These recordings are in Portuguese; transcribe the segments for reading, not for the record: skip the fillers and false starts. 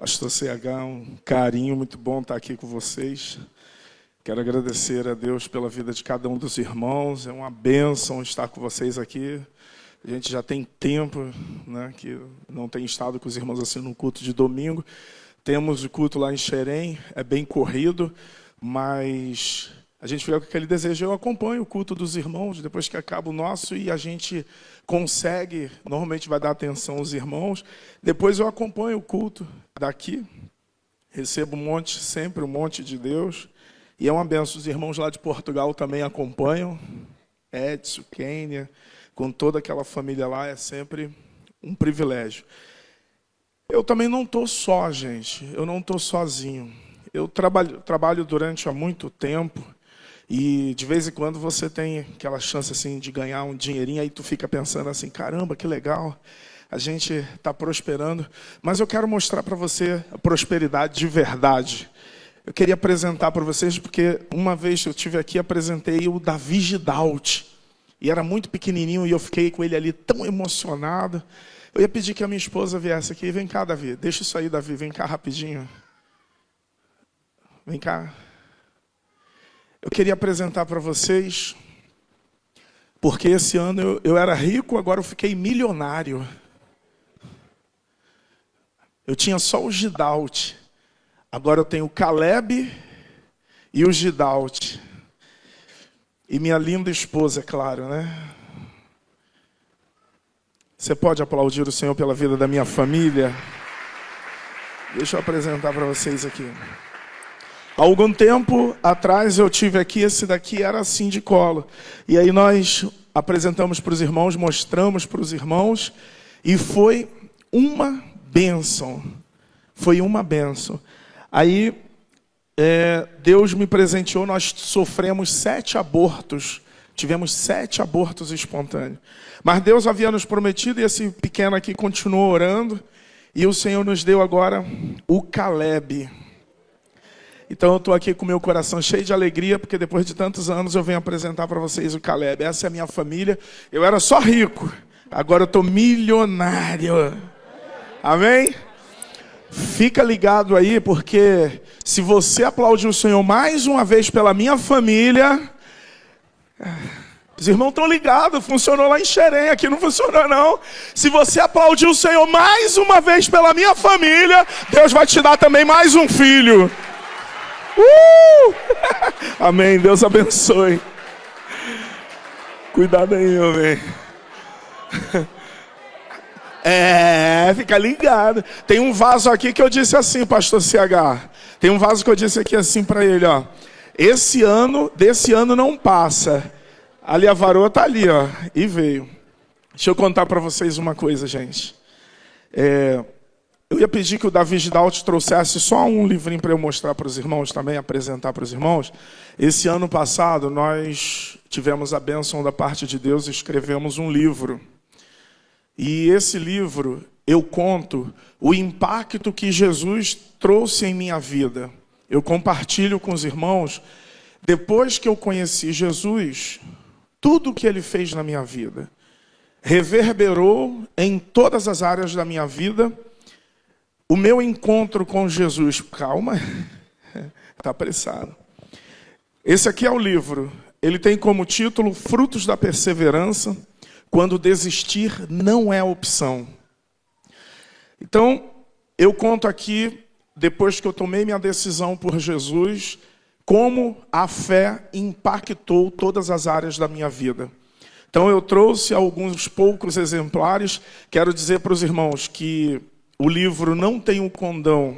Pastor CH, um carinho muito bom estar aqui com vocês. Quero agradecer a Deus pela vida de cada um dos irmãos. É uma bênção estar com vocês aqui. A gente já tem tempo, né, que não tem estado com os irmãos assim no culto de domingo. Temos o culto lá em Xerém, é bem corrido, mas a gente fica com aquele desejo. Eu acompanho o culto dos irmãos depois que acaba o nosso e a gente consegue, normalmente vai dar atenção aos irmãos. Depois eu acompanho o culto daqui, recebo sempre um monte de Deus. E é uma benção, os irmãos lá de Portugal também acompanham, Edson, Kênia, com toda aquela família lá, é sempre um privilégio. Eu também não estou só, gente, eu não estou sozinho. Eu trabalho durante há muito tempo e de vez em quando você tem aquela chance assim, de ganhar um dinheirinho, aí tu fica pensando assim, caramba, que legal, a gente está prosperando. Mas eu quero mostrar para você a prosperidade de verdade. Eu queria apresentar para vocês, porque uma vez eu estive aqui, apresentei o Davi Gidalt. E era muito pequenininho e eu fiquei com ele ali tão emocionado. Eu ia pedir que a minha esposa viesse aqui. Vem cá, Davi. Deixa isso aí, Davi. Vem cá rapidinho. Vem cá. Eu queria apresentar para vocês, porque esse ano eu era rico, agora eu fiquei milionário. Eu tinha só o Gidalt. Agora eu tenho o Caleb e o Gidalt. E minha linda esposa, é claro, né? Você pode aplaudir o Senhor pela vida da minha família? Deixa eu apresentar para vocês aqui. Há algum tempo atrás eu tive aqui, esse daqui era assim de colo. E aí nós apresentamos para os irmãos, mostramos para os irmãos. E foi uma bênção. Foi uma bênção. Aí Deus me presenteou, nós sofremos 7 abortos. Tivemos 7 abortos espontâneos. Mas Deus havia nos prometido, e esse pequeno aqui continuou orando. E o Senhor nos deu agora o Caleb. Então eu estou aqui com o meu coração cheio de alegria, porque depois de tantos anos eu venho apresentar para vocês o Caleb. Essa é a minha família. Eu era só rico, agora eu estou milionário. Amém? Fica ligado aí, porque se você aplaudir o Senhor mais uma vez pela minha família, os irmãos estão ligados, funcionou lá em Xerém, aqui não funcionou não. Se você aplaudir o Senhor mais uma vez pela minha família, Deus vai te dar também mais um filho. Amém, Deus abençoe. Cuidado aí, amém. Fica ligado. Tem um vaso aqui que eu disse assim, pastor CH. Tem um vaso que eu disse aqui assim para ele, ó. Desse ano não passa. Ali a varoa tá ali, ó. E veio. Deixa eu contar para vocês uma coisa, gente. Eu ia pedir que o Davi Gidalt trouxesse só um livrinho para eu mostrar para os irmãos também, apresentar para os irmãos. Esse ano passado nós tivemos a bênção da parte de Deus e escrevemos um livro. E esse livro, eu conto o impacto que Jesus trouxe em minha vida. Eu compartilho com os irmãos, depois que eu conheci Jesus, tudo o que ele fez na minha vida reverberou em todas as áreas da minha vida. O meu encontro com Jesus, calma, está apressado. Esse aqui é o livro, ele tem como título Frutos da Perseverança, quando desistir não é opção. Então, eu conto aqui, depois que eu tomei minha decisão por Jesus, como a fé impactou todas as áreas da minha vida. Então, eu trouxe alguns poucos exemplares. Quero dizer para os irmãos que o livro não tem um condão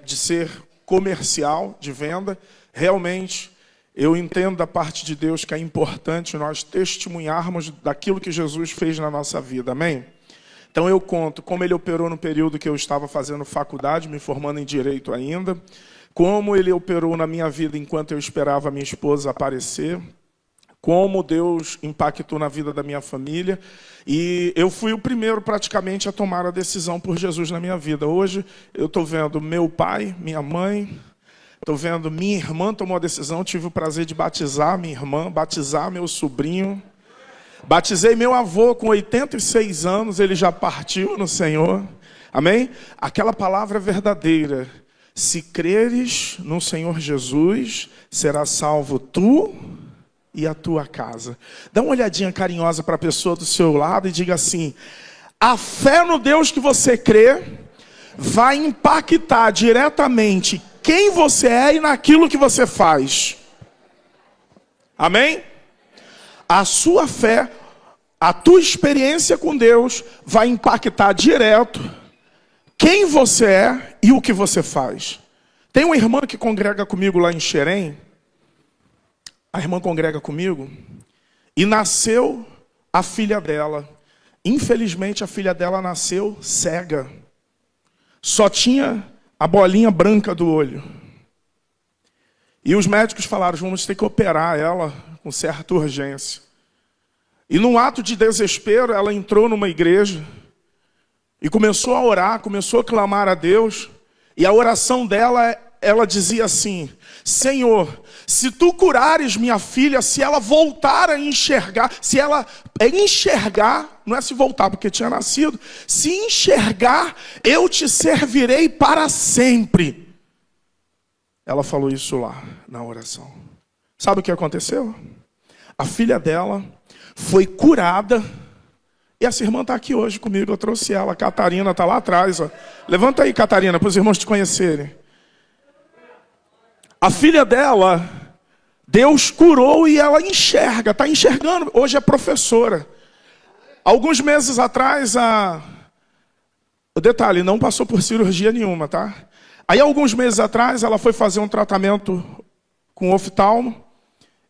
de ser comercial, de venda. Realmente, eu entendo da parte de Deus que é importante nós testemunharmos daquilo que Jesus fez na nossa vida, amém? Então eu conto como ele operou no período que eu estava fazendo faculdade, me formando em Direito ainda, como ele operou na minha vida enquanto eu esperava a minha esposa aparecer, como Deus impactou na vida da minha família, e eu fui o primeiro praticamente a tomar a decisão por Jesus na minha vida. Hoje eu estou vendo meu pai, minha mãe, estou vendo minha irmã tomou a decisão, tive o prazer de batizar minha irmã, batizar meu sobrinho. Batizei meu avô com 86 anos, ele já partiu no Senhor. Amém? Aquela palavra é verdadeira. Se creres no Senhor Jesus, será salvo tu e a tua casa. Dá uma olhadinha carinhosa para a pessoa do seu lado e diga assim: a fé no Deus que você crê vai impactar diretamente quem você é e naquilo que você faz. Amém? A sua fé, a tua experiência com Deus vai impactar direto quem você é e o que você faz. Tem uma irmã que congrega comigo lá em Xerém. A irmã congrega comigo. E nasceu a filha dela. Infelizmente, a filha dela nasceu cega. Só tinha a bolinha branca do olho. E os médicos falaram: vamos ter que operar ela com certa urgência. E num ato de desespero, ela entrou numa igreja e começou a orar, começou a clamar a Deus. E a oração dela, ela dizia assim: Senhor, se tu curares minha filha, se ela voltar a enxergar, se ela enxergar, não é se voltar porque tinha nascido, se enxergar, eu te servirei para sempre. Ela falou isso lá na oração. Sabe o que aconteceu? A filha dela foi curada. E essa irmã está aqui hoje comigo, eu trouxe ela. A Catarina está lá atrás. Ó. Levanta aí, Catarina, para os irmãos te conhecerem. A filha dela, Deus curou e ela enxerga, está enxergando. Hoje é professora. Alguns meses atrás, o detalhe, não passou por cirurgia nenhuma, tá? Aí, alguns meses atrás, ela foi fazer um tratamento com oftalmo.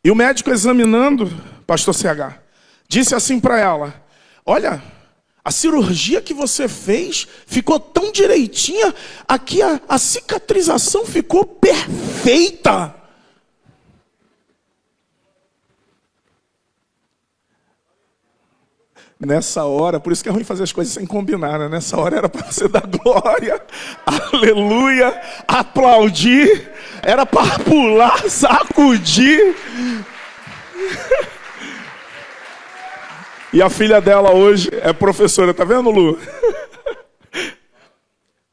E o médico examinando, pastor CH, disse assim para ela: olha, a cirurgia que você fez ficou tão direitinha, aqui a cicatrização ficou perfeita. Nessa hora, por isso que é ruim fazer as coisas sem combinar, né? Nessa hora era para você dar glória, aleluia, aplaudir, era para pular, sacudir. E a filha dela hoje é professora, tá vendo, Lu?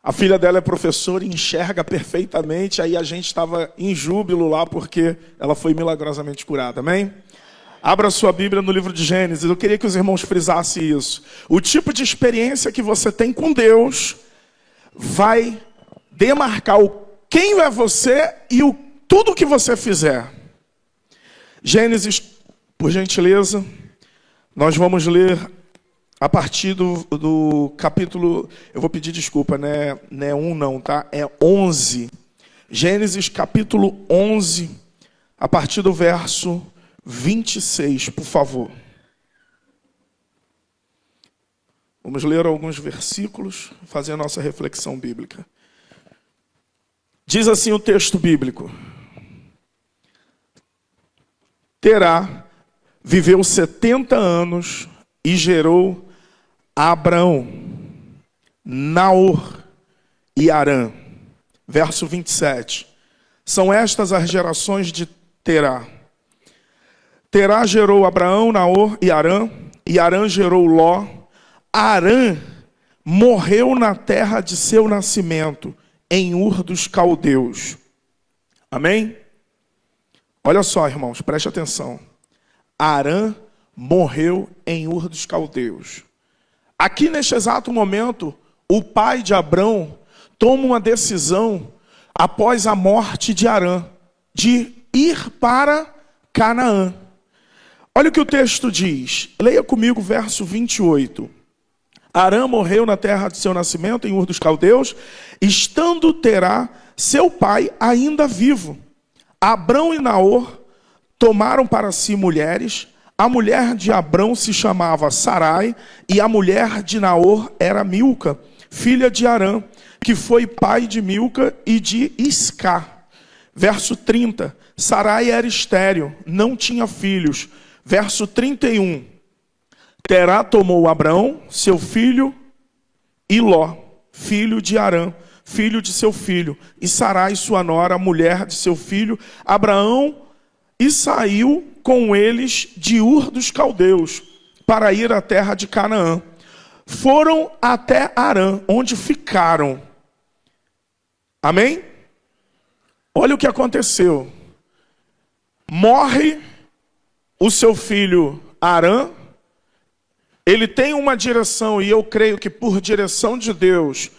A filha dela é professora e enxerga perfeitamente. Aí a gente estava em júbilo lá porque ela foi milagrosamente curada, amém? Abra sua Bíblia no livro de Gênesis. Eu queria que os irmãos frisassem isso. O tipo de experiência que você tem com Deus vai demarcar quem é você e tudo que você fizer. Gênesis, por gentileza. Nós vamos ler a partir do capítulo, eu vou pedir desculpa, não é 1 não, tá? É 11. Gênesis capítulo 11, a partir do verso 26, por favor. Vamos ler alguns versículos, fazer a nossa reflexão bíblica. Diz assim o texto bíblico: Terá viveu 70 anos e gerou Abrão, Naor e Harã. Verso 27. São estas as gerações de Terá. Terá gerou Abraão, Naor e Harã gerou Ló. Harã morreu na terra de seu nascimento, em Ur dos Caldeus. Amém? Olha só, irmãos, preste atenção. Harã morreu em Ur dos Caldeus. Aqui neste exato momento, o pai de Abrão toma uma decisão após a morte de Harã, de ir para Canaã. Olha o que o texto diz. Leia comigo o verso 28. Harã morreu na terra de seu nascimento, em Ur dos Caldeus, estando Terá, seu pai, ainda vivo. Abrão e Naor tomaram para si mulheres. A mulher de Abrão se chamava Sarai, e a mulher de Naor era Milca, filha de Harã, que foi pai de Milca e de Iscá. Verso 30. Sarai era estéril, não tinha filhos. Verso 31. Terá tomou Abrão, seu filho, e Ló, filho de Harã, filho de seu filho, e Sarai, sua nora, mulher de seu filho, Abraão, e saiu com eles de Ur dos Caldeus, para ir à terra de Canaã. foram até Harã, onde ficaram. Amém? Olha o que aconteceu. Morre o seu filho Harã. Ele tem uma direção, e eu creio que por direção de Deus,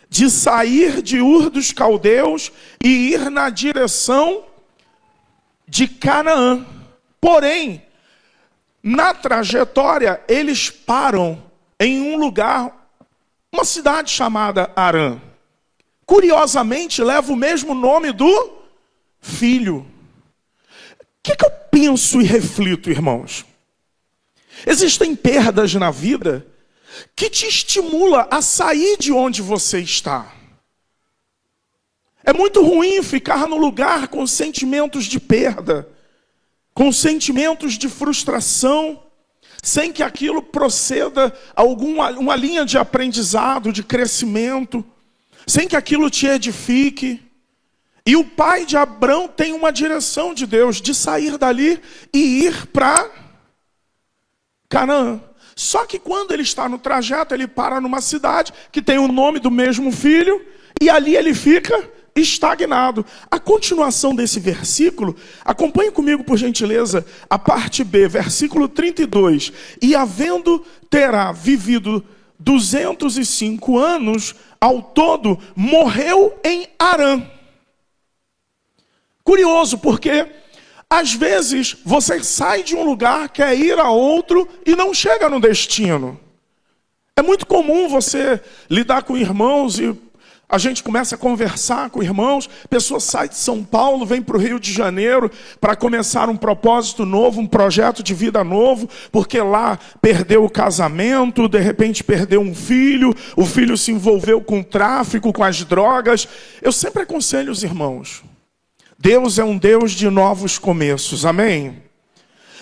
de sair de Ur dos Caldeus e ir na direção de Canaã. Porém, na trajetória, eles param em um lugar, uma cidade chamada Harã. Curiosamente, leva o mesmo nome do filho. O que eu penso e reflito, irmãos? Existem perdas na vida que te estimula a sair de onde você está. É muito ruim ficar no lugar com sentimentos de perda, com sentimentos de frustração, sem que aquilo proceda a uma linha de aprendizado, de crescimento, sem que aquilo te edifique. E o pai de Abrão tem uma direção de Deus, de sair dali e ir para Canaã. Só que quando ele está no trajeto, ele para numa cidade que tem o nome do mesmo filho, e ali ele fica estagnado. A continuação desse versículo, acompanhe comigo por gentileza, a parte B, versículo 32. E havendo terá vivido 205 anos, ao todo, morreu em Harã. Curioso, porque às vezes você sai de um lugar, quer ir a outro e não chega no destino. É muito comum você lidar com irmãos e a gente começa a conversar com irmãos, a pessoa sai de São Paulo, vem para o Rio de Janeiro para começar um propósito novo, um projeto de vida novo, porque lá perdeu o casamento, de repente perdeu um filho, o filho se envolveu com o tráfico, com as drogas. Eu sempre aconselho os irmãos, Deus é um Deus de novos começos, amém?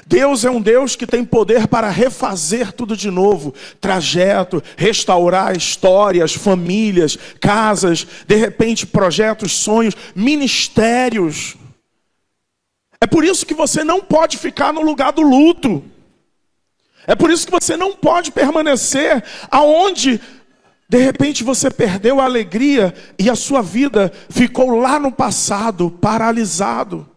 Deus é um Deus que tem poder para refazer tudo de novo, trajeto, restaurar histórias, famílias, casas, de repente projetos, sonhos, ministérios. É por isso que você não pode ficar no lugar do luto. É por isso que você não pode permanecer aonde de repente você perdeu a alegria e a sua vida ficou lá no passado, paralisado.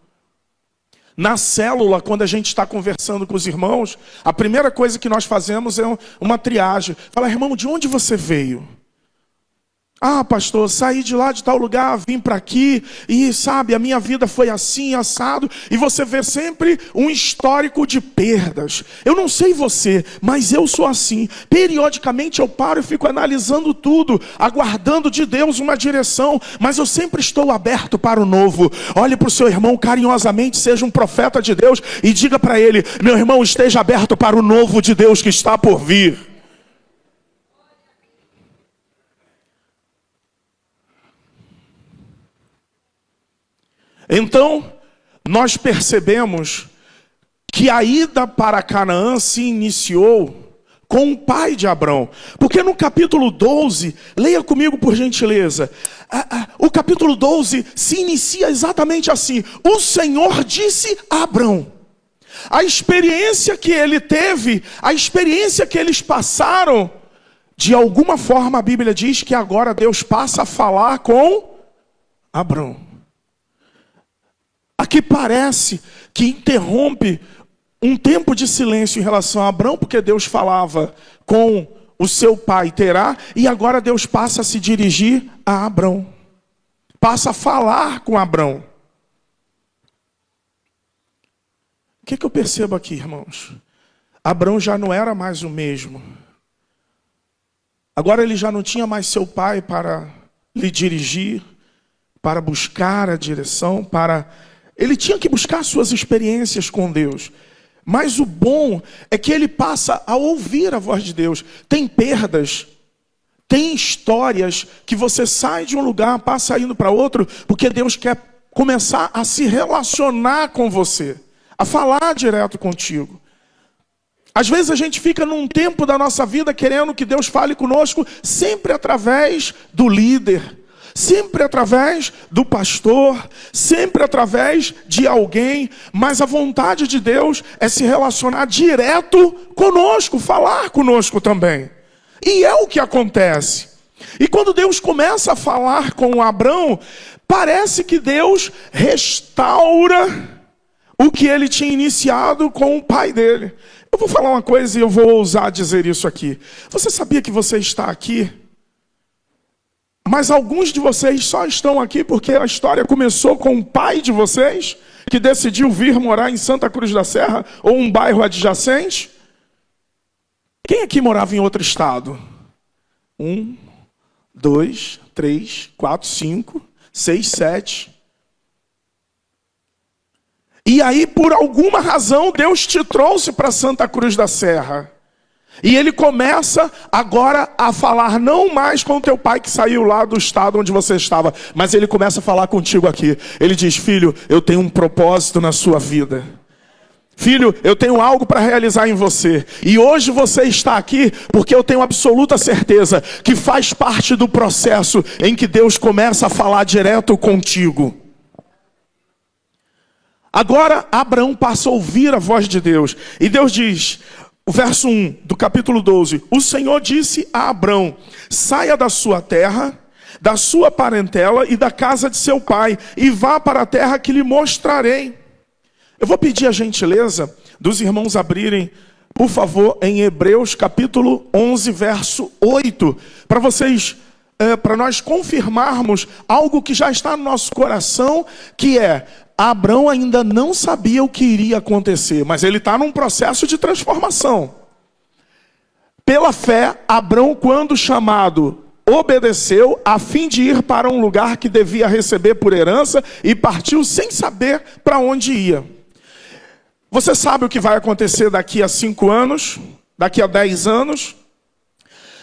Na célula, quando a gente está conversando com os irmãos, a primeira coisa que nós fazemos é uma triagem. Fala, irmão, de onde você veio? Ah, pastor, saí de lá de tal lugar, vim para aqui, e sabe, a minha vida foi assim, assado. E você vê sempre um histórico de perdas. Eu não sei você, mas eu sou assim. Periodicamente eu paro e fico analisando tudo, aguardando de Deus uma direção, mas eu sempre estou aberto para o novo. Olhe para o seu irmão carinhosamente, seja um profeta de Deus, e diga para ele, meu irmão, esteja aberto para o novo de Deus que está por vir. Então, nós percebemos que a ida para Canaã se iniciou com o pai de Abrão. Porque no capítulo 12, leia comigo por gentileza, o capítulo 12 se inicia exatamente assim. O Senhor disse a Abrão. A experiência que ele teve, a experiência que eles passaram, de alguma forma a Bíblia diz que agora Deus passa a falar com Abrão. Aqui parece que interrompe um tempo de silêncio em relação a Abrão, porque Deus falava com o seu pai Terá, e agora Deus passa a se dirigir a Abrão. Passa a falar com Abrão. O que eu percebo aqui, irmãos? Abrão já não era mais o mesmo. Agora ele já não tinha mais seu pai para lhe dirigir, para buscar a direção, ele tinha que buscar suas experiências com Deus. Mas o bom é que ele passa a ouvir a voz de Deus. Tem perdas, tem histórias que você sai de um lugar, passa indo para outro, porque Deus quer começar a se relacionar com você, a falar direto contigo. Às vezes a gente fica num tempo da nossa vida querendo que Deus fale conosco sempre através do líder, sempre através do pastor, sempre através de alguém, mas a vontade de Deus é se relacionar direto conosco, falar conosco também. E é o que acontece. E quando Deus começa a falar com Abrão, parece que Deus restaura o que ele tinha iniciado com o pai dele. Eu vou falar uma coisa e eu vou ousar dizer isso aqui. Você sabia que você está aqui? Mas alguns de vocês só estão aqui porque a história começou com o pai de vocês, que decidiu vir morar em Santa Cruz da Serra ou um bairro adjacente. Quem aqui morava em outro estado? 1, 2, 3, 4, 5, 6, 7. E aí, por alguma razão, Deus te trouxe para Santa Cruz da Serra. E ele começa agora a falar não mais com o teu pai que saiu lá do estado onde você estava, mas ele começa a falar contigo aqui. Ele diz: filho, eu tenho um propósito na sua vida. Filho, eu tenho algo para realizar em você. E hoje você está aqui porque eu tenho absoluta certeza que faz parte do processo em que Deus começa a falar direto contigo. Agora Abraão passa a ouvir a voz de Deus. E Deus diz, o verso 1 do capítulo 12: o Senhor disse a Abraão: saia da sua terra, da sua parentela e da casa de seu pai, e vá para a terra que lhe mostrarei. Eu vou pedir a gentileza dos irmãos abrirem, por favor, em Hebreus capítulo 11, verso 8, para nós confirmarmos algo que já está no nosso coração, que é: Abraão ainda não sabia o que iria acontecer, mas ele está num processo de transformação. Pela fé, Abraão, quando chamado, obedeceu a fim de ir para um lugar que devia receber por herança e partiu sem saber para onde ia. Você sabe o que vai acontecer daqui a 5 anos, daqui a 10 anos?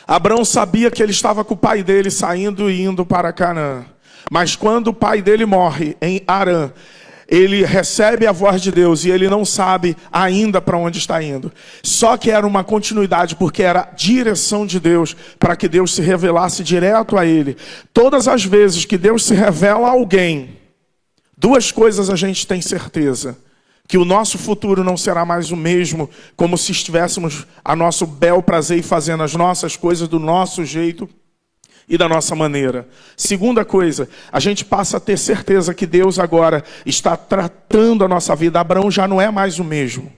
Abraão sabia que ele estava com o pai dele saindo e indo para Canaã. Mas quando o pai dele morre em Harã, ele recebe a voz de Deus e ele não sabe ainda para onde está indo. Só que era uma continuidade, porque era a direção de Deus, para que Deus se revelasse direto a ele. Todas as vezes que Deus se revela a alguém, 2 coisas a gente tem certeza: que o nosso futuro não será mais o mesmo, como se estivéssemos a nosso bel prazer e fazendo as nossas coisas do nosso jeito e da nossa maneira. Segunda coisa, a gente passa a ter certeza que Deus agora está tratando a nossa vida. Abraão já não é mais o mesmo.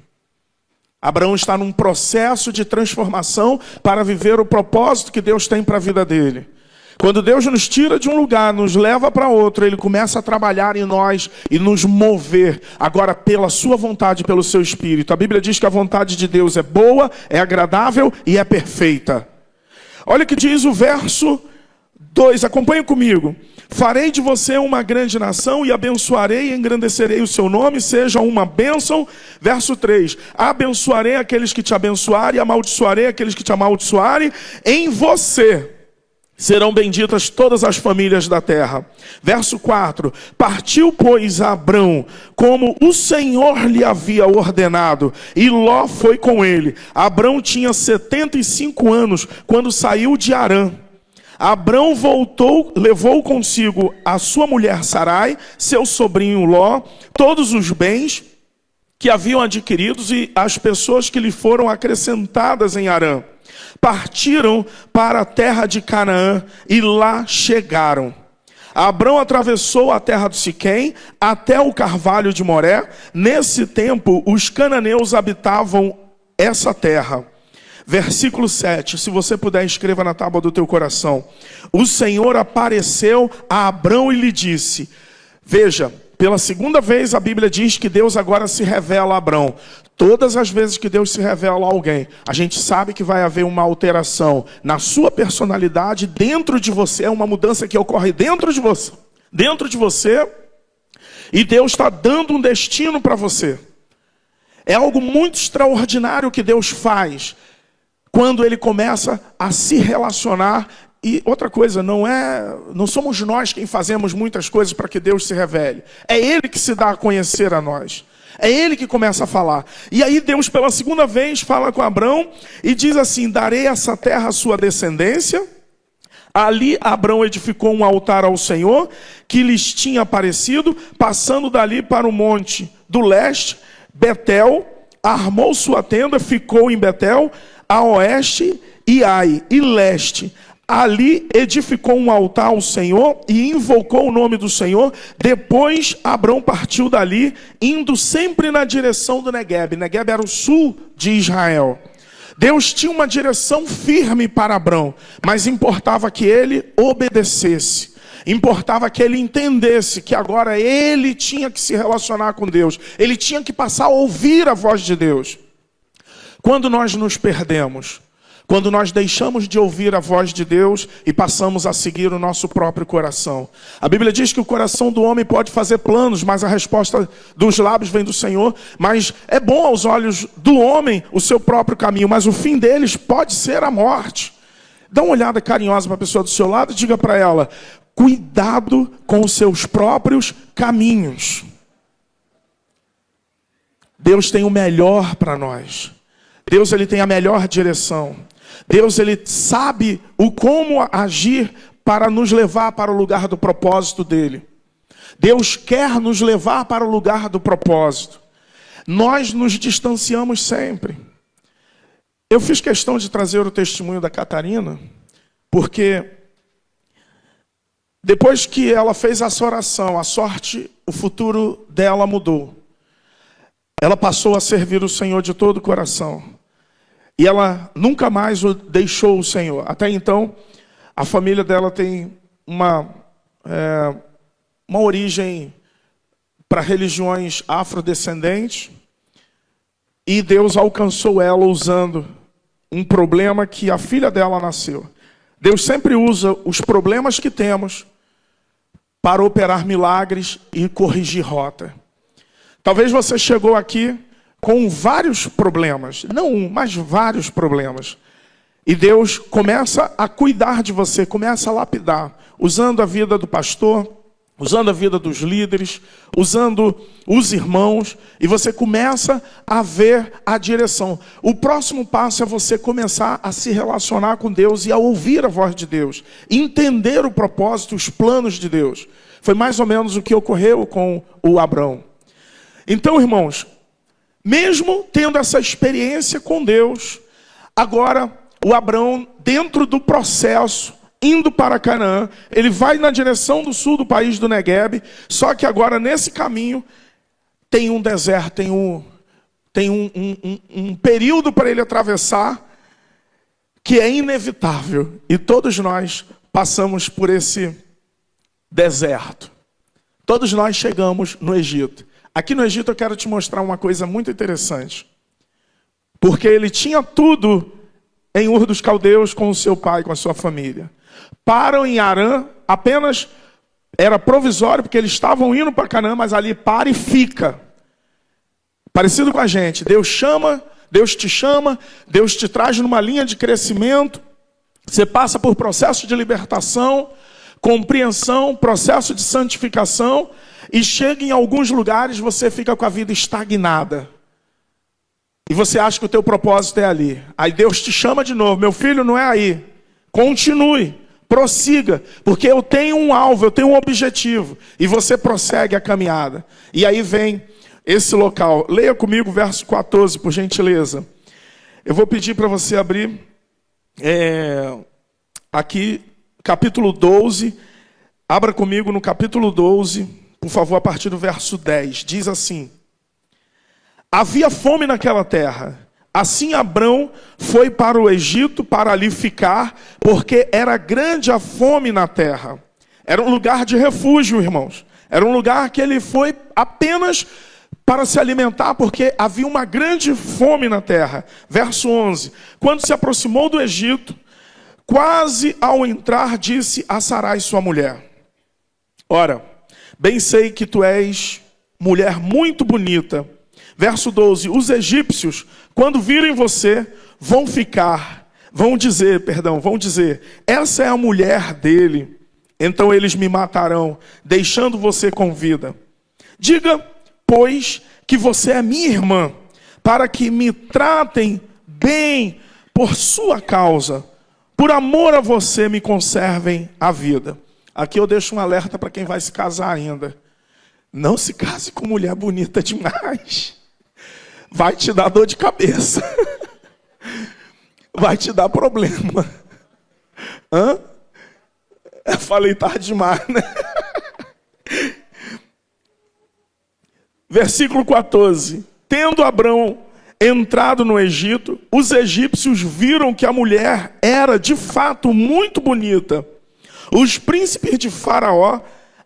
Abraão está num processo de transformação para viver o propósito que Deus tem para a vida dele. Quando Deus nos tira de um lugar, nos leva para outro, Ele começa a trabalhar em nós e nos mover, agora pela sua vontade, pelo seu Espírito. A Bíblia diz que a vontade de Deus é boa, é agradável e é perfeita. Olha o que diz o verso 2, acompanhe comigo. Farei de você uma grande nação e abençoarei e engrandecerei o seu nome, seja uma bênção. Verso 3, abençoarei aqueles que te abençoarem e amaldiçoarei aqueles que te amaldiçoarem. Em você serão benditas todas as famílias da terra. Verso 4, partiu, pois, Abrão, como o Senhor lhe havia ordenado, e Ló foi com ele. Abrão tinha 75 anos, quando saiu de Harã. Abrão voltou, levou consigo a sua mulher Sarai, seu sobrinho Ló, todos os bens que haviam adquiridos e as pessoas que lhe foram acrescentadas em Harã. Partiram para a terra de Canaã e lá chegaram. Abrão atravessou a terra de Siquém até o carvalho de Moré. Nesse tempo, os cananeus habitavam essa terra. Versículo 7, se você puder, escreva na tábua do teu coração. O Senhor apareceu a Abrão e lhe disse... Veja, pela segunda vez a Bíblia diz que Deus agora se revela a Abrão. Todas as vezes que Deus se revela a alguém, a gente sabe que vai haver uma alteração na sua personalidade, dentro de você, é uma mudança que ocorre dentro de você. Dentro de você, e Deus está dando um destino para você. É algo muito extraordinário que Deus faz quando Ele começa a se relacionar. E outra coisa, não somos nós quem fazemos muitas coisas para que Deus se revele. É Ele que se dá a conhecer a nós. É Ele que começa a falar. E aí Deus pela segunda vez fala com Abrão e diz assim: darei essa terra à sua descendência. Ali Abrão edificou um altar ao Senhor que lhes tinha aparecido. Passando dali para o monte do leste, Betel, armou sua tenda, ficou em Betel, a oeste, e Ai e leste. Ali edificou um altar ao Senhor e invocou o nome do Senhor. Depois Abrão partiu dali, indo sempre na direção do Neguebe. Neguebe era o sul de Israel. Deus tinha uma direção firme para Abrão, mas importava que ele obedecesse. Importava que ele entendesse que agora ele tinha que se relacionar com Deus. Ele tinha que passar a ouvir a voz de Deus. Quando nós nos perdemos, quando nós deixamos de ouvir a voz de Deus e passamos a seguir o nosso próprio coração. A Bíblia diz que o coração do homem pode fazer planos, mas a resposta dos lábios vem do Senhor. Mas é bom aos olhos do homem o seu próprio caminho, mas o fim deles pode ser a morte. Dá uma olhada carinhosa para a pessoa do seu lado e diga para ela: cuidado com os seus próprios caminhos. Deus tem o melhor para nós. Deus, ele tem a melhor direção. Deus, ele sabe o como agir para nos levar para o lugar do propósito dele. Deus quer nos levar para o lugar do propósito. Nós nos distanciamos sempre. Eu fiz questão de trazer o testemunho da Catarina, porque depois que ela fez essa oração, a sorte, o futuro dela mudou. Ela passou a servir o Senhor de todo o coração. E ela nunca mais deixou o Senhor. Até então, a família dela tem uma origem para religiões afrodescendentes. E Deus alcançou ela usando um problema que a filha dela nasceu. Deus sempre usa os problemas que temos para operar milagres e corrigir rota. Talvez você chegou aqui com vários problemas, não um, mas vários problemas. E Deus começa a cuidar de você, começa a lapidar, usando a vida do pastor, usando a vida dos líderes, usando os irmãos, e você começa a ver a direção. O próximo passo é você começar a se relacionar com Deus e a ouvir a voz de Deus, entender o propósito, os planos de Deus. Foi mais ou menos o que ocorreu com o Abrão. Então, irmãos, mesmo tendo essa experiência com Deus, agora o Abrão, dentro do processo, indo para Canaã, ele vai na direção do sul do país do Neguebe, só que agora nesse caminho tem um deserto, tem um período para ele atravessar que é inevitável. E todos nós passamos por esse deserto. Todos nós chegamos no Egito. Aqui no Egito eu quero te mostrar uma coisa muito interessante. Porque ele tinha tudo em Ur dos Caldeus com o seu pai, com a sua família. Param em Harã, apenas era provisório, porque eles estavam indo para Canaã, mas ali para e fica. Parecido com a gente. Deus chama, Deus te chama, Deus te traz numa linha de crescimento. Você passa por processo de libertação, compreensão, processo de santificação. E chega em alguns lugares, você fica com a vida estagnada. E você acha que o teu propósito é ali. Aí Deus te chama de novo. Meu filho, não é aí. Continue, prossiga. Porque eu tenho um alvo, eu tenho um objetivo. E você prossegue a caminhada. E aí vem esse local. Leia comigo o verso 14, por gentileza. Eu vou pedir para você abrir aqui, capítulo 12. Abra comigo no capítulo 12. Por favor, a partir do verso 10, diz assim: havia fome naquela terra, assim Abrão foi para o Egito para ali ficar, porque era grande a fome na terra. Era um lugar de refúgio, irmãos. Era um lugar que ele foi apenas para se alimentar, porque havia uma grande fome na terra. Verso 11, quando se aproximou do Egito, quase ao entrar, disse a Sarai, sua mulher: ora, bem sei que tu és mulher muito bonita. Verso 12, os egípcios, quando virem você, vão dizer, essa é a mulher dele. Então eles me matarão, deixando você com vida. Diga, pois, que você é minha irmã, para que me tratem bem por sua causa. Por amor a você me conservem a vida. Aqui eu deixo um alerta para quem vai se casar ainda. Não se case com mulher bonita demais. Vai te dar dor de cabeça. vai te dar problema. Hã? Eu falei tarde demais, né? Versículo 14. Tendo Abrão entrado no Egito, os egípcios viram que a mulher era de fato muito bonita. Os príncipes de Faraó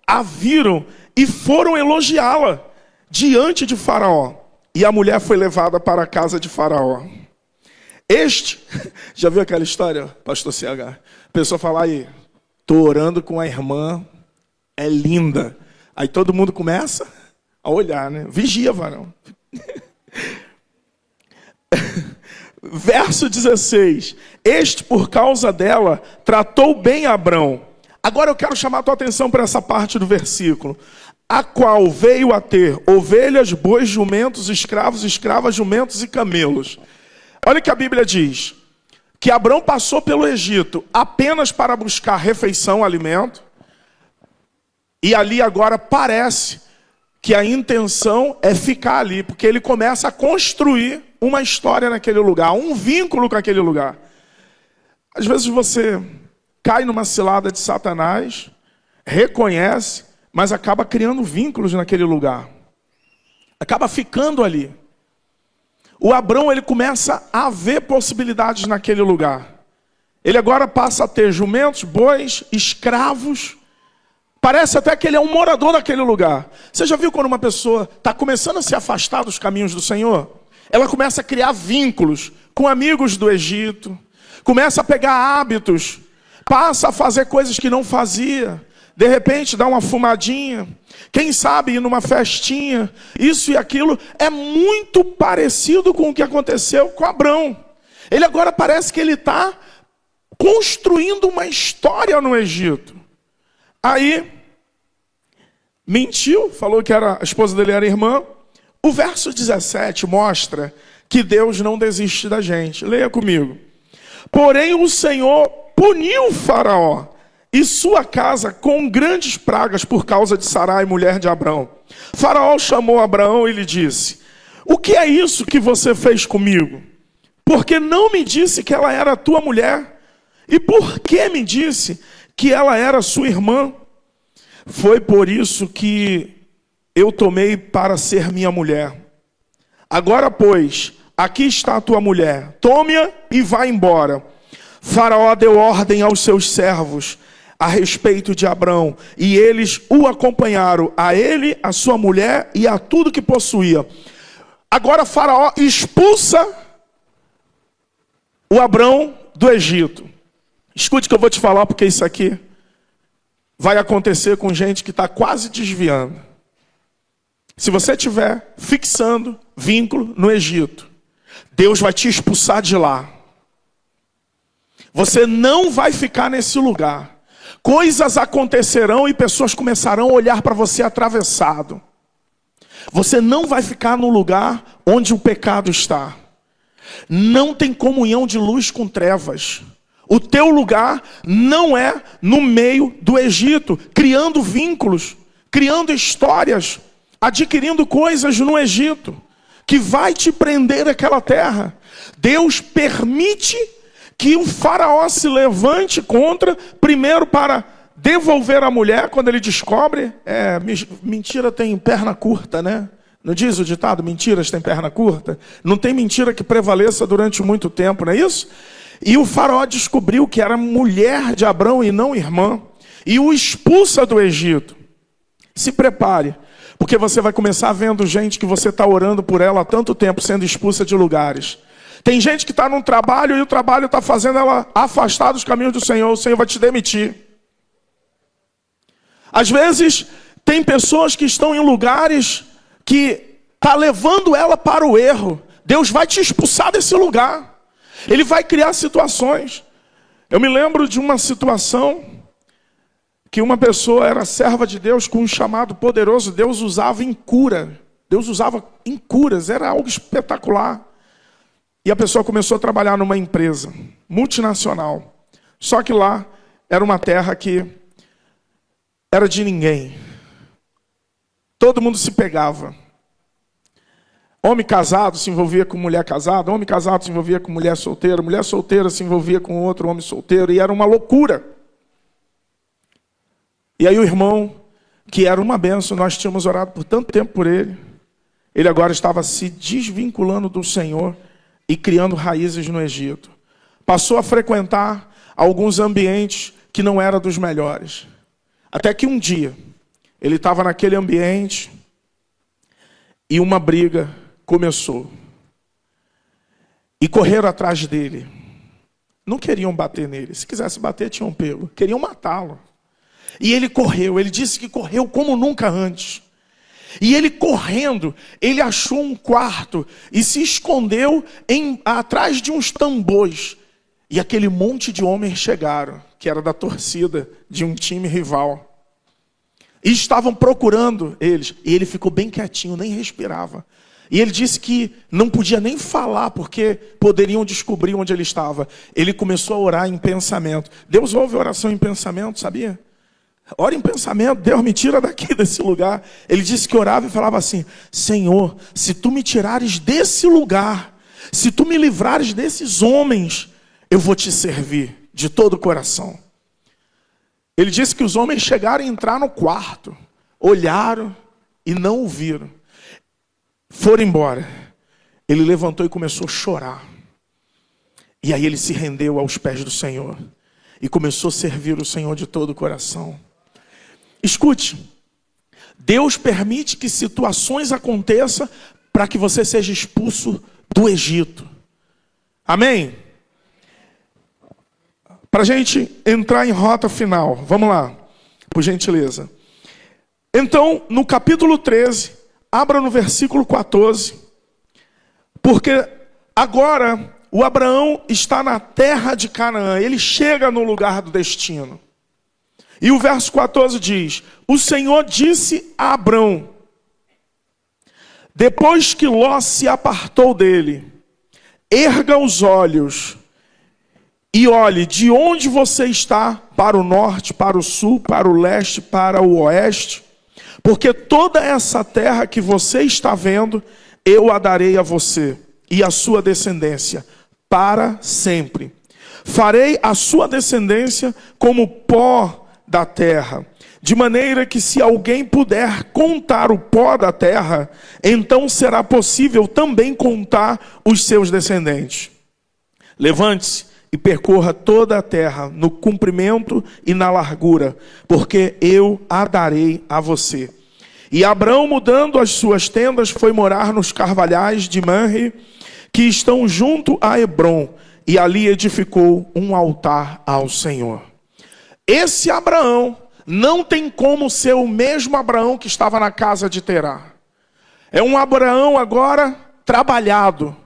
a viram e foram elogiá-la diante de Faraó. E a mulher foi levada para a casa de Faraó. Já viu aquela história, pastor CH? A pessoa fala aí, tô orando com a irmã, é linda. Aí todo mundo começa a olhar, né? Vigia, varão. Verso 16. Este, por causa dela, tratou bem Abrão. Agora eu quero chamar a tua atenção para essa parte do versículo. A qual veio a ter ovelhas, bois, jumentos, escravos, escravas, jumentos e camelos. Olha o que a Bíblia diz. Que Abrão passou pelo Egito apenas para buscar refeição, alimento. E ali agora parece que a intenção é ficar ali. Porque ele começa a construir uma história naquele lugar. Um vínculo com aquele lugar. Às vezes você cai numa cilada de Satanás, reconhece, mas acaba criando vínculos naquele lugar. Acaba ficando ali. O Abrão, ele começa a ver possibilidades naquele lugar. Ele agora passa a ter jumentos, bois, escravos. Parece até que ele é um morador daquele lugar. Você já viu quando uma pessoa está começando a se afastar dos caminhos do Senhor? Ela começa a criar vínculos com amigos do Egito. Começa a pegar hábitos. Passa a fazer coisas que não fazia. De repente dá uma fumadinha. Quem sabe ir numa festinha. Isso e aquilo é muito parecido com o que aconteceu com Abrão. Ele agora parece que ele está construindo uma história no Egito. Aí, mentiu, falou que a esposa dele era irmã. O verso 17 mostra que Deus não desiste da gente. Leia comigo. Porém o Senhor puniu Faraó e sua casa com grandes pragas por causa de Sarai, mulher de Abrão. Faraó chamou Abraão e lhe disse: o que é isso que você fez comigo? Porque não me disse que ela era tua mulher? E por que me disse que ela era sua irmã? Foi por isso que eu tomei para ser minha mulher. Agora, pois, aqui está a tua mulher. Tome-a e vá embora. Faraó deu ordem aos seus servos a respeito de Abrão, e eles o acompanharam, a ele, a sua mulher e a tudo que possuía. Agora Faraó expulsa o Abrão do Egito. Escute que eu vou te falar, porque isso aqui vai acontecer com gente que está quase desviando. Se você estiver fixando vínculo no Egito, Deus vai te expulsar de lá. Você não vai ficar nesse lugar. Coisas acontecerão e pessoas começarão a olhar para você atravessado. Você não vai ficar no lugar onde o pecado está. Não tem comunhão de luz com trevas. O teu lugar não é no meio do Egito, criando vínculos, criando histórias, adquirindo coisas no Egito, que vai te prender àquela terra. Deus permite que o Faraó se levante contra, primeiro para devolver a mulher, quando ele descobre, mentira tem perna curta, né? Não diz o ditado, mentiras têm perna curta? Não tem mentira que prevaleça durante muito tempo, não é isso? E o Faraó descobriu que era mulher de Abrão e não irmã, e o expulsa do Egito. Se prepare, porque você vai começar vendo gente que você está orando por ela há tanto tempo, sendo expulsa de lugares. Tem gente que está num trabalho e o trabalho está fazendo ela afastar dos caminhos do Senhor. O Senhor vai te demitir. Às vezes, tem pessoas que estão em lugares que está levando ela para o erro. Deus vai te expulsar desse lugar. Ele vai criar situações. Eu me lembro de uma situação que uma pessoa era serva de Deus com um chamado poderoso. Deus usava em cura. Deus usava em curas. Era algo espetacular. E a pessoa começou a trabalhar numa empresa multinacional. Só que lá era uma terra que era de ninguém. Todo mundo se pegava. Homem casado se envolvia com mulher casada, homem casado se envolvia com mulher solteira se envolvia com outro homem solteiro, e era uma loucura. E aí o irmão, que era uma bênção, nós tínhamos orado por tanto tempo por ele, ele agora estava se desvinculando do Senhor e criando raízes no Egito. Passou a frequentar alguns ambientes que não eram dos melhores. Até que um dia, ele estava naquele ambiente e uma briga começou. E correram atrás dele. Não queriam bater nele. Se quisesse bater, tinham pego. Queriam matá-lo. E ele correu. Ele disse que correu como nunca antes. E ele correndo, ele achou um quarto e se escondeu atrás de uns tambores. E aquele monte de homens chegaram, que era da torcida de um time rival. E estavam procurando eles. E ele ficou bem quietinho, nem respirava. E ele disse que não podia nem falar, porque poderiam descobrir onde ele estava. Ele começou a orar em pensamento. Deus ouve oração em pensamento, sabia? Ora em pensamento, Deus me tira daqui, desse lugar. Ele disse que orava e falava assim: Senhor, se tu me tirares desse lugar, se tu me livrares desses homens, eu vou te servir de todo o coração. Ele disse que os homens chegaram a entrar no quarto, olharam e não o viram. Foram embora. Ele levantou e começou a chorar. E aí ele se rendeu aos pés do Senhor e começou a servir o Senhor de todo o coração. Escute, Deus permite que situações aconteçam para que você seja expulso do Egito. Amém? Para a gente entrar em rota final, vamos lá, por gentileza. Então, no capítulo 13, abra no versículo 14, porque agora o Abraão está na terra de Canaã, ele chega no lugar do destino. E o verso 14 diz: o Senhor disse a Abrão, depois que Ló se apartou dele, erga os olhos e olhe de onde você está, para o norte, para o sul, para o leste, para o oeste, porque toda essa terra que você está vendo, eu a darei a você e a sua descendência para sempre. Farei a sua descendência como pó da terra, de maneira que se alguém puder contar o pó da terra, então será possível também contar os seus descendentes. Levante-se e percorra toda a terra, no comprimento e na largura, porque eu a darei a você. E Abrão, mudando as suas tendas, foi morar nos carvalhais de Manre, que estão junto a Hebrom, e ali edificou um altar ao Senhor. Esse Abraão não tem como ser o mesmo Abraão que estava na casa de Terá. É um Abraão agora trabalhado.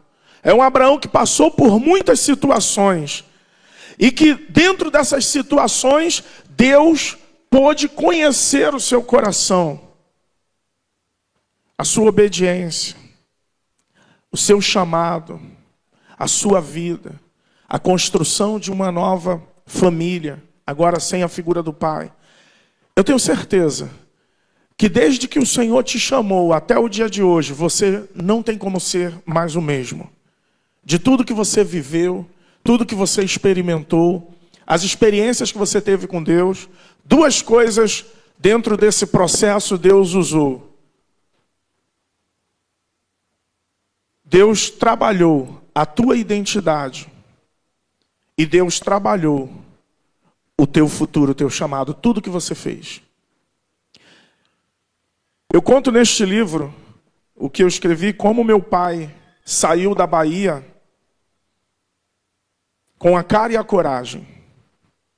É um Abraão que passou por muitas situações. E que dentro dessas situações, Deus pôde conhecer o seu coração. A sua obediência. O seu chamado. A sua vida. A construção de uma nova família. Agora sem a figura do pai. Eu tenho certeza que desde que o Senhor te chamou até o dia de hoje, você não tem como ser mais o mesmo. De tudo que você viveu, tudo que você experimentou, as experiências que você teve com Deus, duas coisas dentro desse processo Deus usou. Deus trabalhou a tua identidade e Deus trabalhou o teu futuro, o teu chamado, tudo que você fez. Eu conto neste livro o que eu escrevi, como meu pai saiu da Bahia com a cara e a coragem.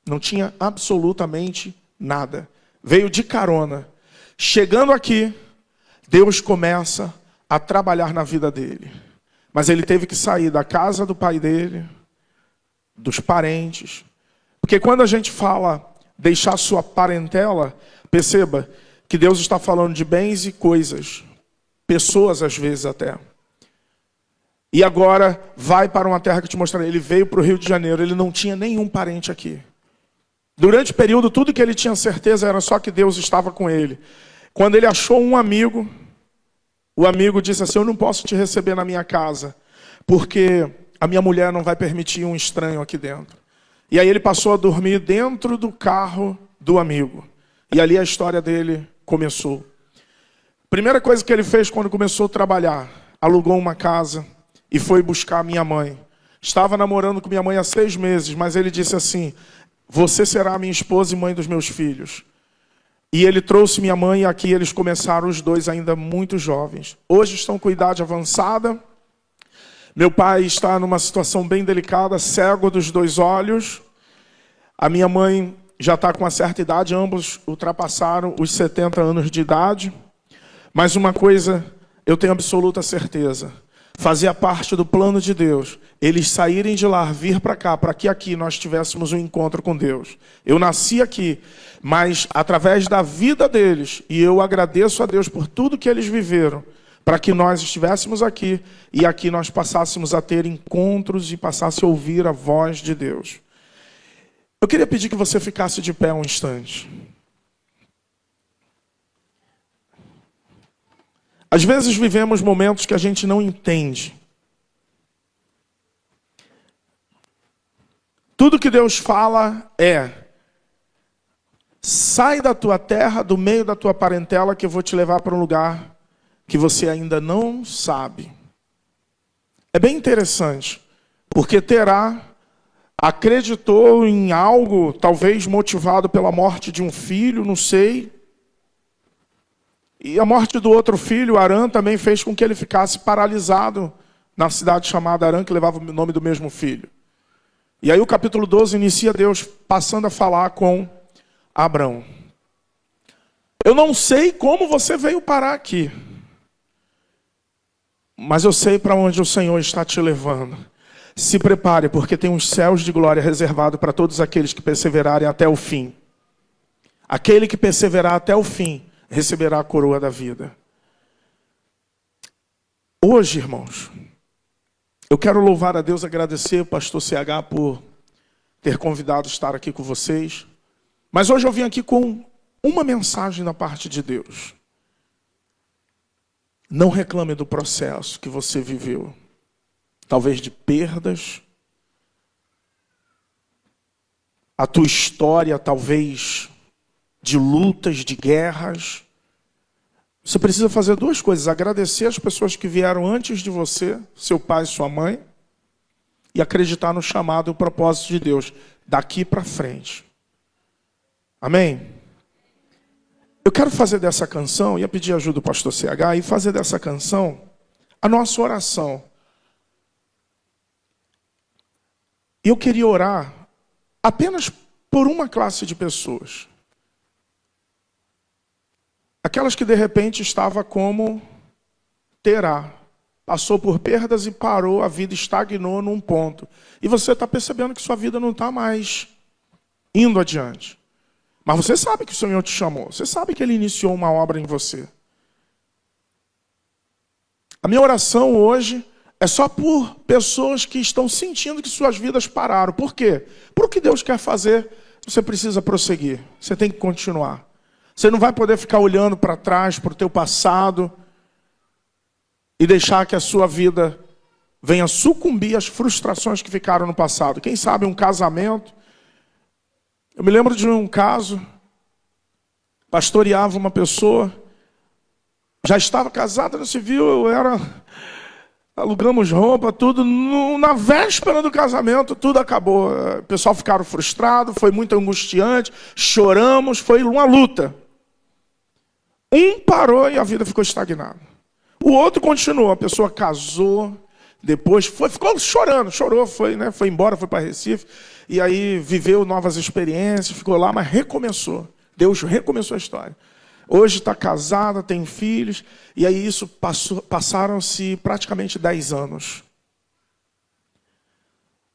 Não tinha absolutamente nada. Veio de carona. Chegando aqui, Deus começa a trabalhar na vida dele. Mas ele teve que sair da casa do pai dele, dos parentes. Porque quando a gente fala deixar sua parentela, perceba que Deus está falando de bens e coisas. Pessoas às vezes até. E agora vai para uma terra que eu te mostrarei. Ele veio para o Rio de Janeiro, ele não tinha nenhum parente aqui. Durante o período, tudo que ele tinha certeza era só que Deus estava com ele. Quando ele achou um amigo, O amigo disse assim: eu não posso te receber na minha casa, porque a minha mulher não vai permitir um estranho aqui dentro. E aí ele passou a dormir dentro do carro do amigo. E ali a história dele começou. Primeira coisa que ele fez quando começou a trabalhar, alugou uma casa e foi buscar minha mãe. Estava namorando com minha mãe há 6 meses, mas ele disse assim: você será minha esposa e mãe dos meus filhos. E ele trouxe minha mãe e aqui eles começaram os dois ainda muito jovens. Hoje estão com idade avançada. Meu pai está numa situação bem delicada, cego dos 2 olhos. A minha mãe já está com uma certa idade, ambos ultrapassaram os 70 anos de idade. Mas uma coisa eu tenho absoluta certeza: fazia parte do plano de Deus eles saírem de lá, vir para cá, para que aqui nós tivéssemos um encontro com Deus. Eu nasci aqui, mas através da vida deles, e eu agradeço a Deus por tudo que eles viveram, para que nós estivéssemos aqui e aqui nós passássemos a ter encontros e passasse a ouvir a voz de Deus. Eu queria pedir que você ficasse de pé um instante. Às vezes vivemos momentos que a gente não entende. Tudo que Deus fala é: sai da tua terra, do meio da tua parentela, que eu vou te levar para um lugar que você ainda não sabe. É bem interessante, porque Terá acreditou em algo, talvez motivado pela morte de um filho, não sei. E a morte do outro filho, Arã, também fez com que ele ficasse paralisado na cidade chamada Arã, que levava o nome do mesmo filho. E aí o capítulo 12 inicia Deus passando a falar com Abrão. Eu não sei como você veio parar aqui, mas eu sei para onde o Senhor está te levando. Se prepare, porque tem uns céus de glória reservados para todos aqueles que perseverarem até o fim. Aquele que perseverar até o fim receberá a coroa da vida. Hoje, irmãos, eu quero louvar a Deus, agradecer o pastor CH por ter convidado a estar aqui com vocês. Mas hoje eu vim aqui com uma mensagem da parte de Deus. Não reclame do processo que você viveu. Talvez de perdas. A tua história, talvez, de lutas, de guerras. Você precisa fazer 2 coisas: agradecer as pessoas que vieram antes de você, seu pai e sua mãe, e acreditar no chamado e o propósito de Deus daqui para frente. Amém? Eu quero fazer dessa canção, ia pedir ajuda do pastor CH, e fazer dessa canção a nossa oração. E eu queria orar apenas por uma classe de pessoas. Aquelas que de repente estava como Terá. Passou por perdas e parou, a vida estagnou num ponto. E você está percebendo que sua vida não está mais indo adiante. Mas você sabe que o Senhor te chamou. Você sabe que Ele iniciou uma obra em você. A minha oração hoje é só por pessoas que estão sentindo que suas vidas pararam. Por quê? Por o que Deus quer fazer, você precisa prosseguir. Você tem que continuar. Você não vai poder ficar olhando para trás, para o teu passado, e deixar que a sua vida venha sucumbir às frustrações que ficaram no passado. Quem sabe um casamento. Eu me lembro de um caso, pastoreava uma pessoa, já estava casada no civil, alugamos roupa, tudo, na véspera do casamento, tudo acabou. O pessoal ficaram frustrado, foi muito angustiante, choramos, foi uma luta. Um parou e a vida ficou estagnada. O outro continuou, a pessoa casou, depois ficou chorando, chorou, foi embora, foi para Recife, e aí viveu novas experiências, ficou lá, mas recomeçou. Deus recomeçou a história. Hoje está casada, tem filhos, e aí isso passaram-se praticamente 10 anos.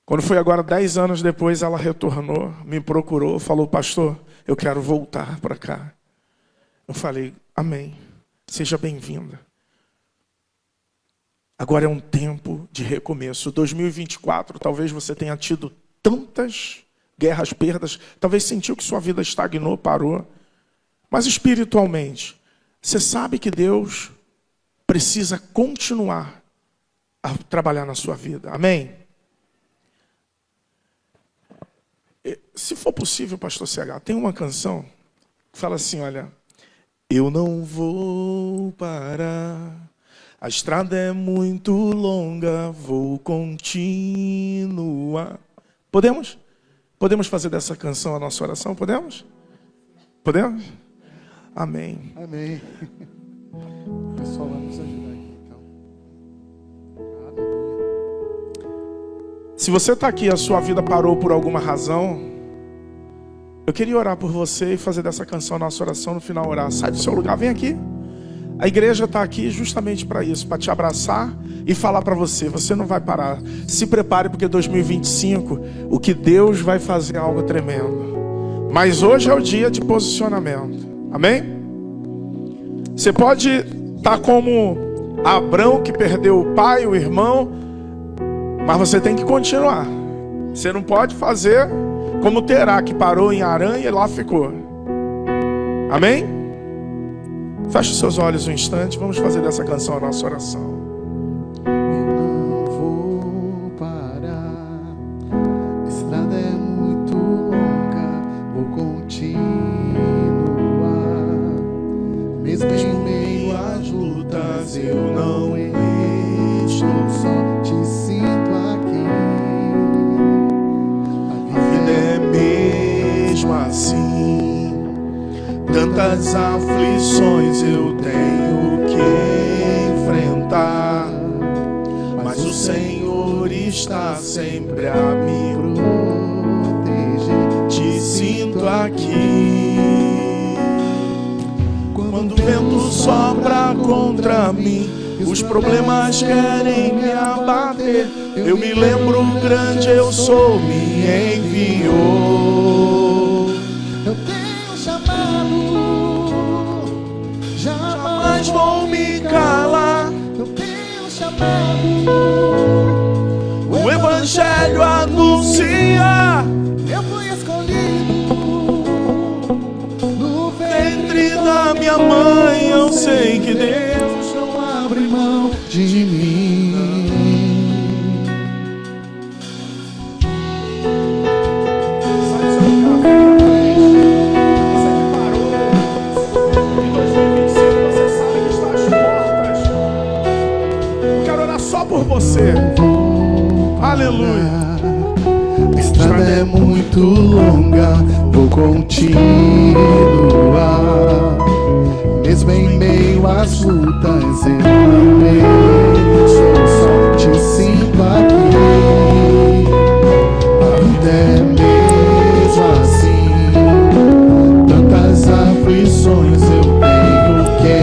Quando foi agora 10 anos depois, ela retornou, me procurou, falou: pastor, eu quero voltar para cá. Eu falei: amém, seja bem-vinda. Agora é um tempo de recomeço. 2024, talvez você tenha tido tantas guerras, perdas, talvez sentiu que sua vida estagnou, parou. Mas espiritualmente, você sabe que Deus precisa continuar a trabalhar na sua vida. Amém? Se for possível, pastor CH, tem uma canção que fala assim, olha: eu não vou parar, a estrada é muito longa, vou continuar. Podemos? Podemos fazer dessa canção a nossa oração? Podemos? Podemos? Amém. Amém. O pessoal vai nos ajudar aqui, então. Aleluia. Se você está aqui e a sua vida parou por alguma razão, eu queria orar por você e fazer dessa canção a nossa oração. No final, orar. Sai do seu lugar, vem aqui. A igreja está aqui justamente para isso, para te abraçar e falar para você: você não vai parar. Se prepare, porque 2025, o que Deus vai fazer é algo tremendo. Mas hoje é o dia de posicionamento. Amém? Você pode estar como Abrão, que perdeu o pai, o irmão, mas você tem que continuar. Você não pode fazer como Terá, que parou em Harã e lá ficou. Amém? Feche os seus olhos um instante. Vamos fazer dessa canção a nossa oração. Eu não vou parar, a estrada é muito longa, vou continuar. Mesmo em meio às lutas, eu não estou só, te sinto aqui. A vida é mesmo assim, tantas aflições eu tenho que enfrentar, mas o Senhor está sempre a me proteger. Te sinto aqui. Quando o vento sopra contra mim, os problemas querem me abater, eu me lembro o grande eu sou me enviou. Eu tenho chamado, jamais Vou me calar, eu tenho chamado. o Evangelho anuncia, Eu fui escolhido no ventre da minha mãe eu sei que Deus não abre mão de mim. Você que parou em 2025, você sabe que está às portas. Eu quero orar só por você. Aleluia. A estrada é muito longa, vou continuar. Mesmo em meio às lutas, eu não estou só, te sinto aqui. A vida é mesmo assim, tantas aflições eu tenho que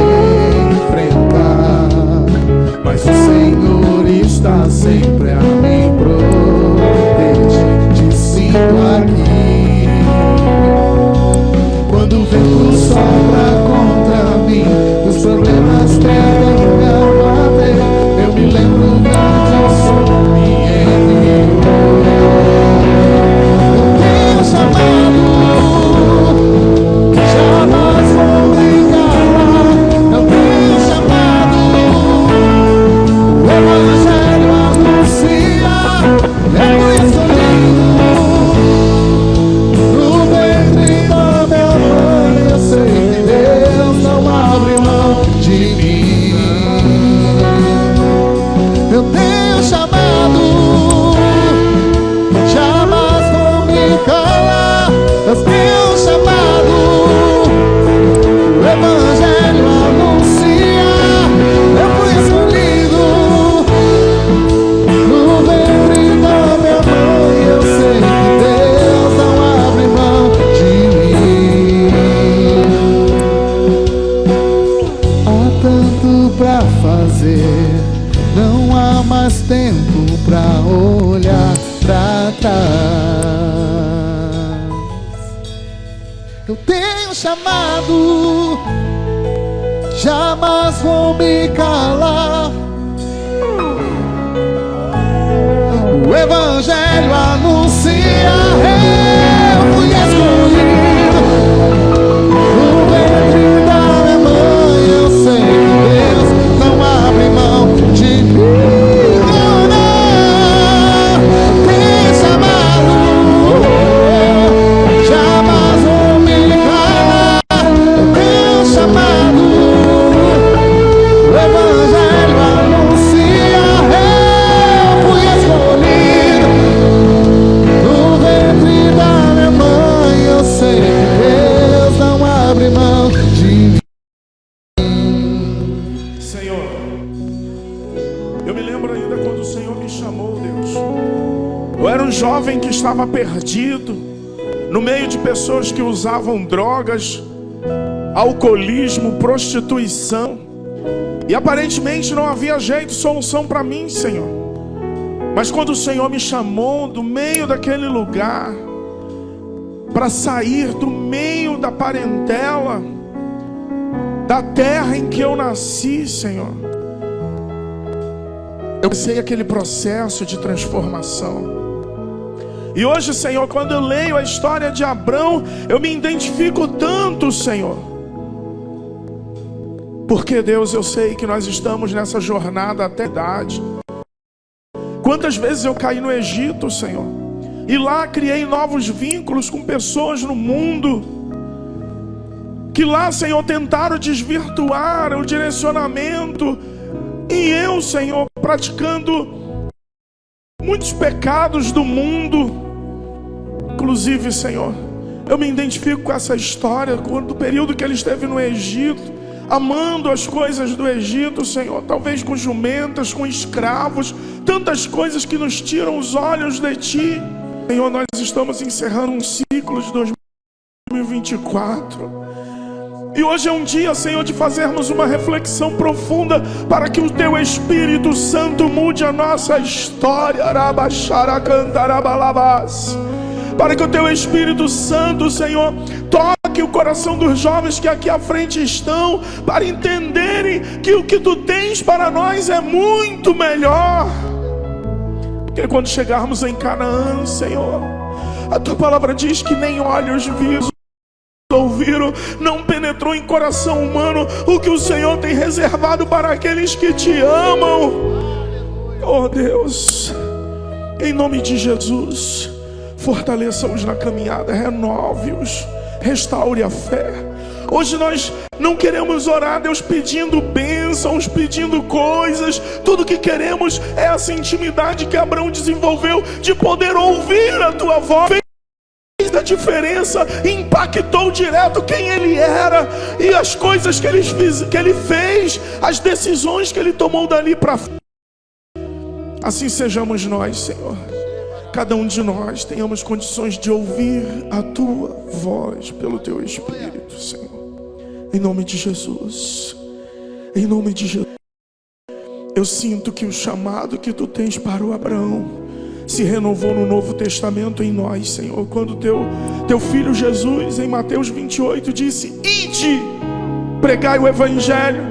enfrentar, mas o Senhor está sempre a me proteger. Te sinto aqui. Quando o vento sopra contra mim, os problemas querem me abater, eu me lembro que eu sou me enviou. Eu tenho chamado, jamais vou me calar. Eu tenho chamado, o Evangelho anuncia. Eu fui escolhido no ventre da minha mãe, eu sei que Deus não abre mão de mim. Eu tenho chamado, jamais vou me calar. Eu tenho chamado, o Evangelho anuncia. Eu fui escolhido no ventre da minha mãe, eu sei que Deus não abre mão de mim. Há tanto pra fazer, não há mais tempo pra olhar pra trás. Eu tenho chamado, jamais vou me calar. O Evangelho anuncia. Eu fui escolhido no ventre da minha mãe, eu sei que Deus não abre chamou, Deus. Eu era um jovem que estava perdido, no meio de pessoas que usavam drogas, alcoolismo, prostituição. E aparentemente não havia jeito, solução para mim, Senhor. Mas quando o Senhor me chamou do meio daquele lugar, para sair do meio da parentela, da terra em que eu nasci, Senhor, eu comecei aquele processo de transformação. E hoje, Senhor, quando eu leio a história de Abrão, eu me identifico tanto, Senhor. Porque, Deus, eu sei que nós estamos nessa jornada até a idade. Quantas vezes eu caí no Egito, Senhor, e lá criei novos vínculos com pessoas no mundo, que lá, Senhor, tentaram desvirtuar o direcionamento. E eu, Senhor, praticando muitos pecados do mundo. Inclusive, Senhor, eu me identifico com essa história, do período que ele esteve no Egito, amando as coisas do Egito, Senhor, talvez com jumentas, com escravos, tantas coisas que nos tiram os olhos de Ti. Senhor, nós estamos encerrando um ciclo de 2024. E hoje é um dia, Senhor, de fazermos uma reflexão profunda para que o Teu Espírito Santo mude a nossa história. Para que o Teu Espírito Santo, Senhor, toque o coração dos jovens que aqui à frente estão, para entenderem que o que Tu tens para nós é muito melhor. Porque quando chegarmos em Canaã, Senhor, a Tua palavra diz que nem olhos viram, ouviram, não penetrou em coração humano o que o Senhor tem reservado para aqueles que Te amam. Oh Deus, em nome de Jesus, fortaleça-os na caminhada, renove-os, restaure a fé. Hoje nós não queremos orar, Deus, pedindo bênçãos, pedindo coisas. Tudo que queremos é essa intimidade que Abraão desenvolveu, de poder ouvir a Tua voz. A diferença, impactou direto quem ele era e as coisas que ele fez, as decisões que ele tomou dali para frente. Assim sejamos nós, Senhor. Cada um de nós tenhamos condições de ouvir a Tua voz pelo Teu Espírito, Senhor. Em nome de Jesus. Em nome de Jesus. Eu sinto que o chamado que Tu tens para o Abraão se renovou no Novo Testamento em nós, Senhor. Quando teu Filho Jesus, em Mateus 28, disse: Ide, pregai o Evangelho,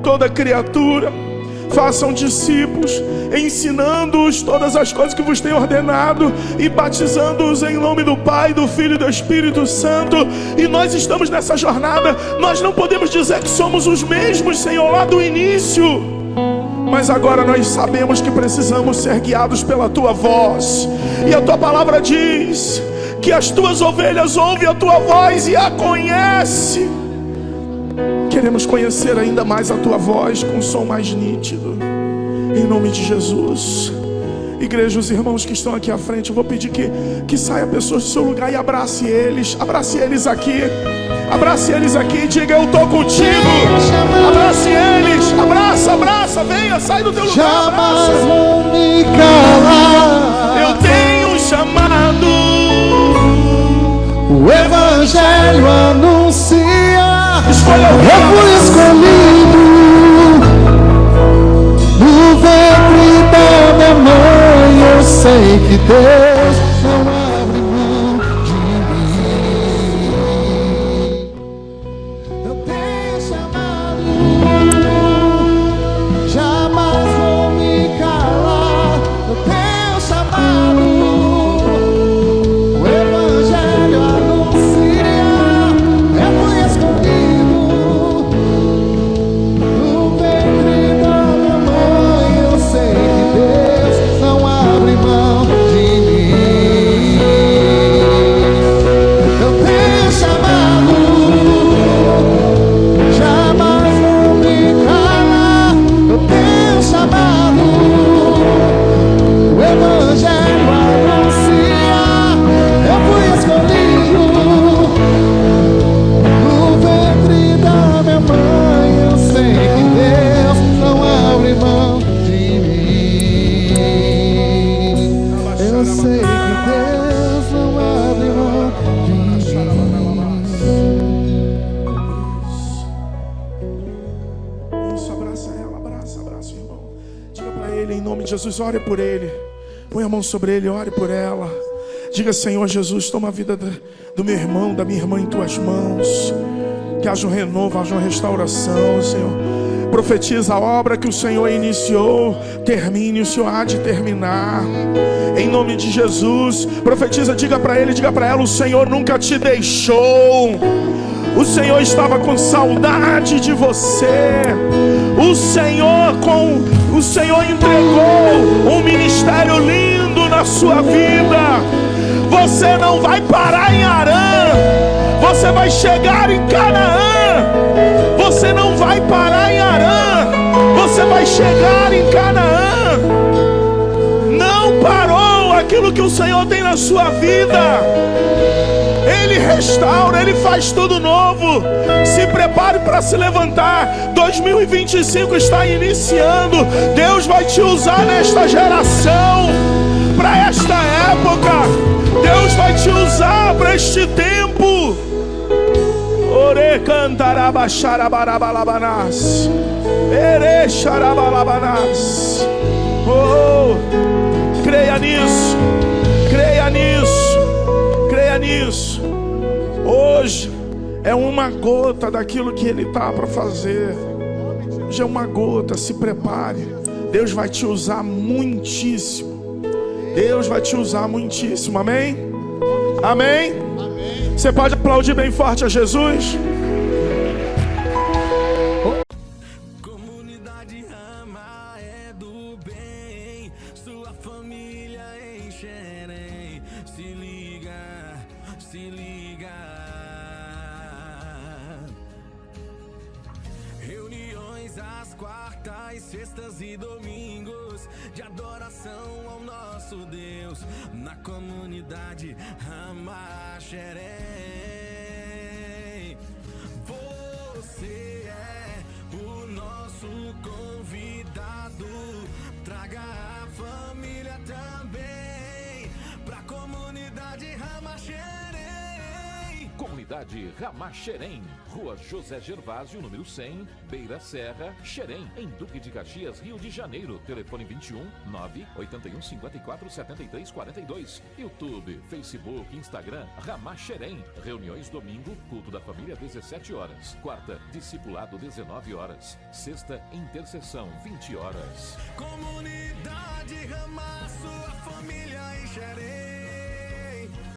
toda criatura, façam discípulos, ensinando-os todas as coisas que vos tenho ordenado, e batizando-os em nome do Pai, do Filho e do Espírito Santo. E nós estamos nessa jornada. Nós não podemos dizer que somos os mesmos, Senhor, lá do início, mas agora nós sabemos que precisamos ser guiados pela Tua voz. E a Tua palavra diz que as Tuas ovelhas ouvem a Tua voz e a conhecem. Queremos conhecer ainda mais a Tua voz com um som mais nítido. Em nome de Jesus. Igreja, os irmãos que estão aqui à frente, eu vou pedir que saia pessoas do seu lugar e abrace eles. Abrace eles aqui. Abrace eles aqui e diga: eu estou contigo. Abrace eles. Abraça, venha, sai do teu lugar. Jamais vou me calar. Eu tenho um chamado. O Evangelho anuncia. Escolha o Eu fui escolhido no ventre da minha mãe. Eu sei que Deus não abre mão de mim. Eu tenho chamado. Jamais vou me calar. Eu tenho chamado. O Evangelho anuncia. Eu fui escolhido no ventre da minha mãe. Eu sei que Deus não abre mão de mim. eu sei que Deus não abre mão de mim. Isso, abraça ela, abraça o irmão. Diga para ele, em nome de Jesus, ore por ele. Põe a mão sobre ele, ore por ela. Diga, Senhor Jesus, toma a vida do meu irmão, da minha irmã em tuas mãos. Que haja um renovo, haja uma restauração, Senhor. Profetiza a obra que o Senhor iniciou, termine, o Senhor há de terminar. Em nome de Jesus, profetiza, diga para ele, diga para ela, o Senhor nunca te deixou. O Senhor estava com saudade de você. O Senhor entregou um ministério lindo na sua vida. Você não vai parar em Harã. Você vai chegar em Canaã. Você não vai parar em Harã. Você vai chegar em Canaã. Não parou aquilo que o Senhor tem na sua vida. Ele restaura, Ele faz tudo novo. Se prepare para se levantar. 2025 está iniciando. Deus vai te usar nesta geração, para esta época. Deus vai te usar para este tempo. Ore cantaraba xarabarabalabanas. Ere xarabalabanas. Oh, creia nisso. Creia nisso. Creia nisso. Hoje é uma gota daquilo que Ele está para fazer. Hoje é uma gota, se prepare. Deus vai te usar muitíssimo. Deus vai te usar muitíssimo, amém? Amém? Você pode aplaudir bem forte a Jesus? Comunidade Rama é do bem, sua família em Xerém. Se liga, se liga. Reuniões às quartas, sextas e domingos de adoração ao nosso Deus na comunidade Rama Xerém. Você é o nosso convidado. Traga a família também pra comunidade Rama Xerém. Comunidade Rama Xerém, Rua José Gervásio, número 100, Beira Serra, Xerém, em Duque de Caxias, Rio de Janeiro. Telefone 21 981 54 73 42. YouTube, Facebook, Instagram, Rama Xerém. Reuniões domingo, culto da família 17 horas. Quarta, discipulado 19 horas. Sexta, intercessão 20 horas. Comunidade Rama, sua família em Xerém.